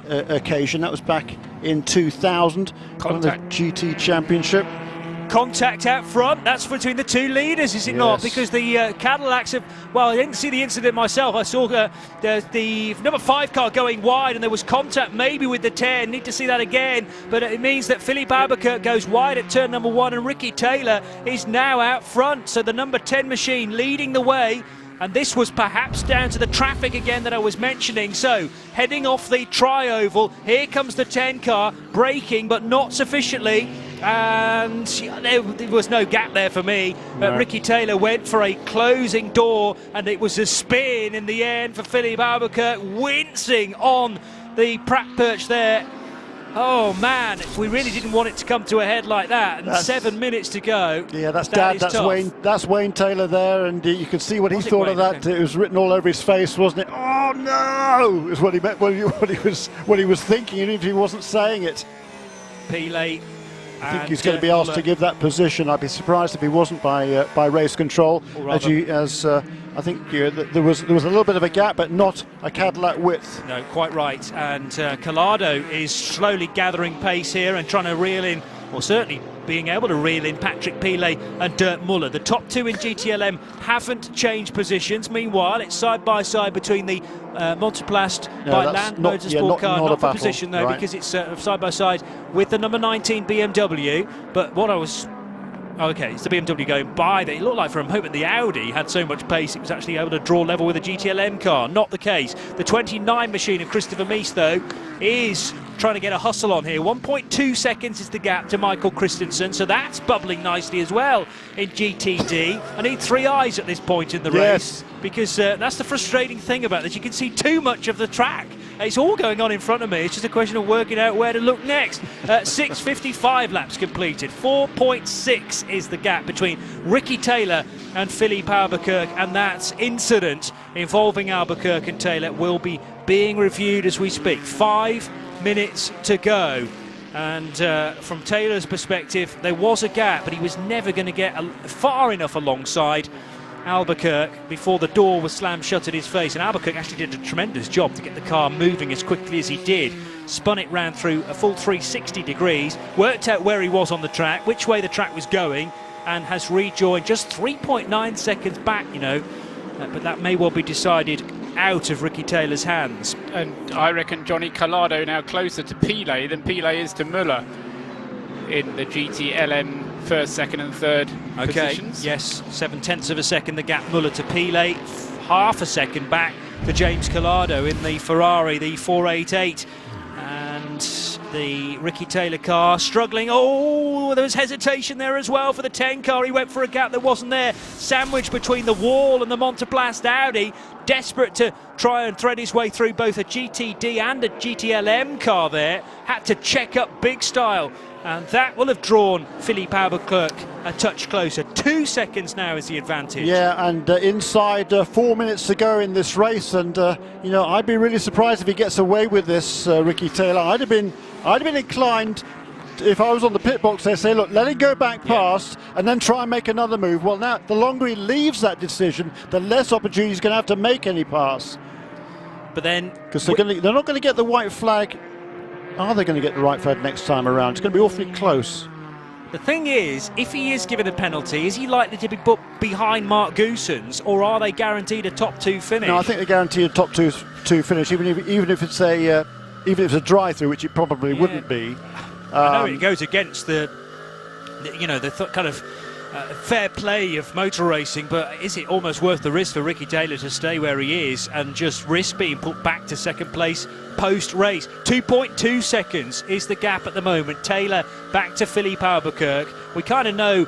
occasion. That was back in 2000 on the GT Championship. Contact out front, that's between the two leaders, is it not? Because the Cadillacs have, well, I didn't see the incident myself. I saw the number 5 car going wide and there was contact maybe with the 10. Need to see that again, but it means that Philippe Albuquerque goes wide at turn number 1 and Ricky Taylor is now out front. So the number 10 machine leading the way. And this was perhaps down to the traffic again that I was mentioning. So heading off the tri-oval, here comes the 10 car, braking but not sufficiently. And there was no gap there for me. But Ricky Taylor went for a closing door and it was a spin in the end for Philippe Albuquerque, wincing on the Pratt perch there. Oh man, we really didn't want it to come to a head like that. And 7 minutes to go. Yeah, that's Wayne Taylor there, and you can see what he thought of that. It was written all over his face, wasn't it? Oh no, is what he meant, what he was thinking, even if he wasn't saying it. Pile. I think he's going to be asked to give that position. I'd be surprised if he wasn't by race control. I think there was a little bit of a gap, but not a Cadillac width. No, quite right. And Collado is slowly gathering pace here and trying to reel in, or certainly being able to reel in Patrick Pile and Dirk Muller. The top two in GTLM haven't changed positions. Meanwhile, it's side by side between the Monoplast by Land Motorsport car. Not for position though, because it's side by side with the number 19 BMW. But what I was... Okay, it's the BMW going by. It looked like for a moment the Audi had so much pace it was actually able to draw level with a GTLM car. Not the case. The 29 machine of Christopher Mies, though, is trying to get a hustle on here. 1.2 seconds is the gap to Michael Christensen, so that's bubbling nicely as well in GTD. I need 3 eyes at this point in the race, because that's the frustrating thing about this. You can see too much of the track. It's all going on in front of me. It's just a question of working out where to look next. 6:55 laps completed. 4.6 is the gap between Ricky Taylor and Philippe Albuquerque, and that incident involving Albuquerque and Taylor will be being reviewed as we speak. 5 minutes to go. And from Taylor's perspective, there was a gap, but he was never going to get far enough alongside Albuquerque before the door was slammed shut at his face. And Albuquerque actually did a tremendous job to get the car moving as quickly as he did. Spun it round through a full 360 degrees, worked out where he was on the track, which way the track was going, and has rejoined just 3.9 seconds back, you know. But that may well be decided out of Ricky Taylor's hands. And I reckon Johnny Collado now closer to Pile than Pile is to Muller in the GTLM first, second and third positions. Yes, 7/10 of a second the gap Muller to Pile, half a second back to James Collado in the Ferrari, the 488. And the Ricky Taylor car struggling. Oh, there was hesitation there as well for the 10 car. He went for a gap that wasn't there. Sandwiched between the wall and the Monoplast Audi. Desperate to try and thread his way through both a GTD and a GTLM car there. Had to check up big style. And that will have drawn Philippe Albuquerque a touch closer. 2 seconds now is the advantage. Yeah, and inside 4 minutes to go in this race, and you know, I'd be really surprised if he gets away with this, Ricky Taylor. I'd have been inclined, if I was on the pit box, I'd say, look, let him go back past and then try and make another move. Well, now the longer he leaves that decision, the less opportunity he's going to have to make any pass. But then, because they're not going to get the white flag. Are they going to get the right flag next time around? It's going to be awfully close. The thing is, if he is given a penalty, is he likely to be put behind Mark Goossens, or are they guaranteed a top 2 finish? No, I think they're guaranteed a top two finish, even if it's a drive-through, which it probably wouldn't be. I know it goes against the kind of fair play of motor racing, but is it almost worth the risk for Ricky Taylor to stay where he is and just risk being put back to second place post-race? 2.2 seconds is the gap at the moment. Taylor back to Philippe Albuquerque. We kind of know,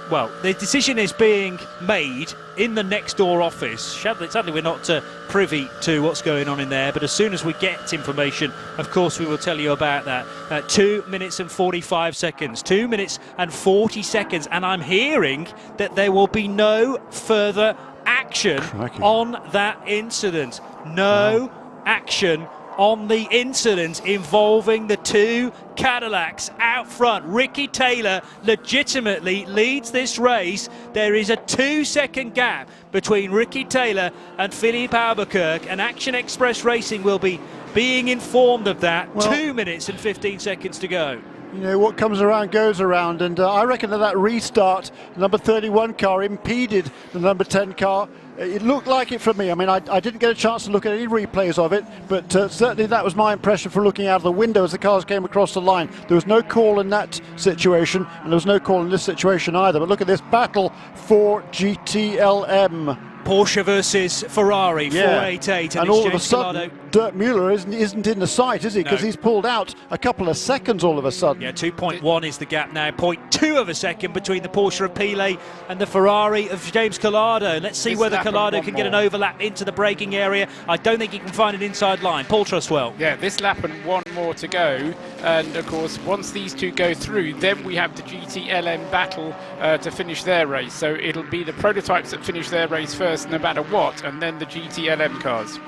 well, the decision is being made in the next door office. Sadly, we're not privy to what's going on in there, but as soon as we get information, of course, we will tell you about that. 2 minutes and 45 seconds, 2 minutes and 40 seconds, and I'm hearing that there will be no further action on that incident. No action on the incident involving the 2 Cadillacs out front. Ricky Taylor legitimately leads this race. There is a 2-second gap between Ricky Taylor and Philippe Albuquerque, and Action Express Racing will be being informed of that. Well, 2 minutes and 15 seconds to go. You know, what comes around goes around, and I reckon that restart, the number 31 car impeded the number 10 car. It looked like it for me. I mean, I didn't get a chance to look at any replays of it, but certainly that was my impression for looking out of the window as the cars came across the line. There was no call in that situation, and there was no call in this situation either. But look at this battle for GTLM. Porsche versus Ferrari, 488, and all of a sudden, Dirk Müller isn't in the sight, is he? Because he's pulled out a couple of seconds all of a sudden. Yeah, 2.1 is the gap now, 0.2 of a second between the Porsche of Pilet and the Ferrari of James Calado. Let's see whether Calado can get an overlap into the braking area. I don't think he can find an inside line. Paul Trustwell. Yeah, this lap and one more to go. And of course, once these two go through, then we have the GTLM battle to finish their race. So it'll be the prototypes that finish their race first, no matter what, and then the GTLM cars.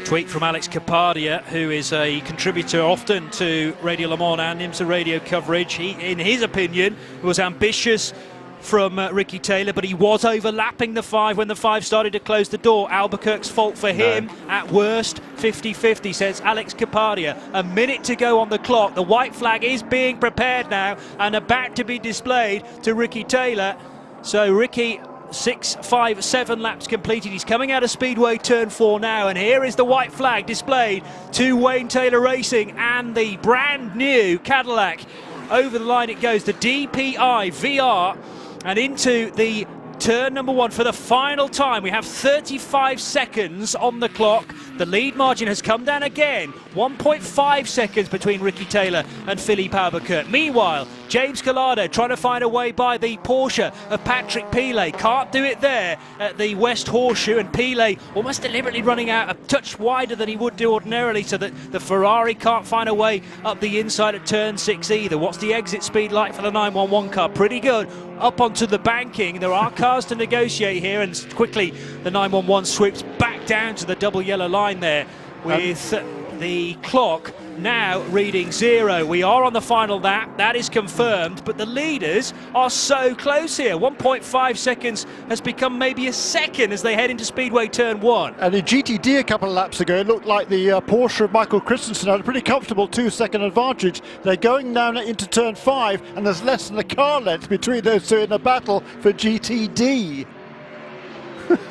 Tweet from Alex Capadia, who is a contributor often to Radio Le Mans and IMSA radio coverage. He, in his opinion, was ambitious from Ricky Taylor, but he was overlapping the 5 when the 5 started to close the door. Albuquerque's fault for him. At worst, 50-50, says Alex Capadia. A minute to go on the clock. The white flag is being prepared now and about to be displayed to Ricky Taylor. So Ricky, 6, 5, 7 laps completed. He's coming out of Speedway Turn 4 now, and here is the white flag displayed to Wayne Taylor Racing and the brand new Cadillac. Over the line it goes, the DPI VR, and into the turn number 1 for the final time. We have 35 seconds on the clock. The lead margin has come down again. 1.5 seconds between Ricky Taylor and Philippe Albuquerque. Meanwhile, James Calado trying to find a way by the Porsche of Patrick Pilet. Can't do it there at the West Horseshoe, and Pilet almost deliberately running out a touch wider than he would do ordinarily, so that the Ferrari can't find a way up the inside at turn 6 either. What's the exit speed like for the 911 car? Pretty good. Up onto the banking. There are cars to negotiate here, and quickly the 911 sweeps back down to the double yellow line there with the clock now reading 0. We are on the final lap, that is confirmed, but the leaders are so close here. 1.5 seconds has become maybe a second as they head into Speedway Turn 1. And in GTD a couple of laps ago, it looked like the Porsche of Michael Christensen had a pretty comfortable 2-second advantage. They're going now into Turn 5, and there's less than a car length between those two in the battle for GTD.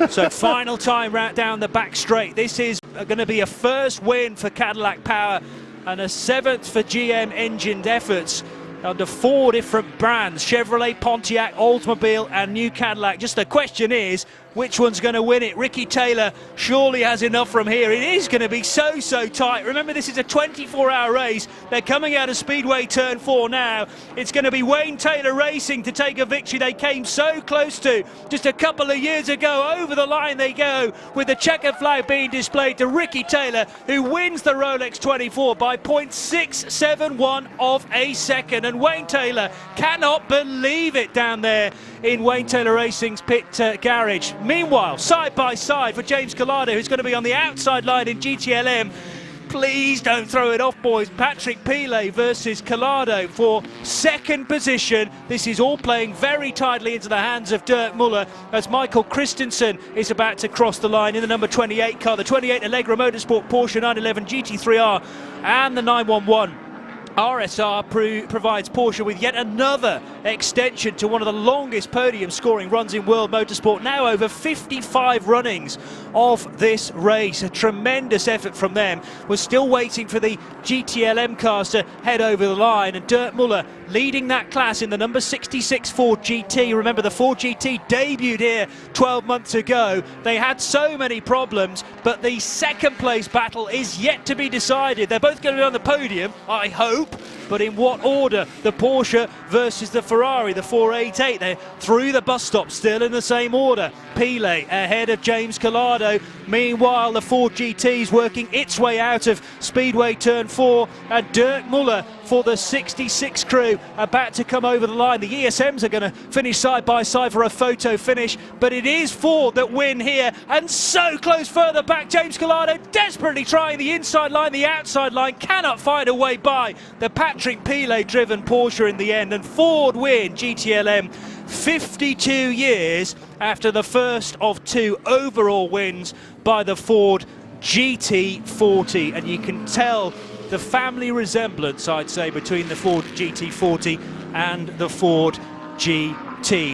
So final time right down the back straight. This is going to be a first win for Cadillac Power and a 7th for GM engined efforts under 4 different brands: Chevrolet, Pontiac, Oldsmobile and new Cadillac. Just the question is, which one's going to win it? Ricky Taylor surely has enough from here. It is going to be so tight. Remember, this is a 24-hour race. They're coming out of Speedway Turn 4 now. It's going to be Wayne Taylor Racing to take a victory they came so close to just a couple of years ago. Over the line they go, with the checkered flag being displayed to Ricky Taylor, who wins the Rolex 24 by 0.671 of a second. And Wayne Taylor cannot believe it down there in Wayne Taylor Racing's pit garage. Meanwhile, side by side for James Calado, who's going to be on the outside line in GTLM. Please don't throw it off, boys. Patrick Pilet versus Calado for second position. This is all playing very tightly into the hands of Dirk Müller as Michael Christensen is about to cross the line in the number 28 car, the 28 Allegra Motorsport Porsche 911 GT3R, and the 911 RSR provides Porsche with yet another extension to one of the longest podium scoring runs in world motorsport. Now over 55 runnings of this race. A tremendous effort from them. We're still waiting for the GTLM cars to head over the line, and Dirk Müller leading that class in the number 66 Ford GT. Remember, the Ford GT debuted here 12 months ago. They had so many problems, but the second place battle is yet to be decided. They're both going to be on the podium, I hope, but in what order? The Porsche versus the Ferrari, the 488. They're through the bus stop, still in the same order. Pilet ahead of James Calado. Meanwhile, the Ford GT is working its way out of Speedway Turn 4, and Dirk Müller for the 66 crew about to come over the line. The ESMs are going to finish side by side for a photo finish, but it is Ford that win here, and so close further back. James Calado desperately trying the inside line, the outside line, cannot find a way by the Patrick Pilet driven Porsche in the end, and Ford win GTLM 52 years after the first of 2 overall wins by the Ford GT40, and you can tell the family resemblance, I'd say, between the Ford GT40 and the Ford GT.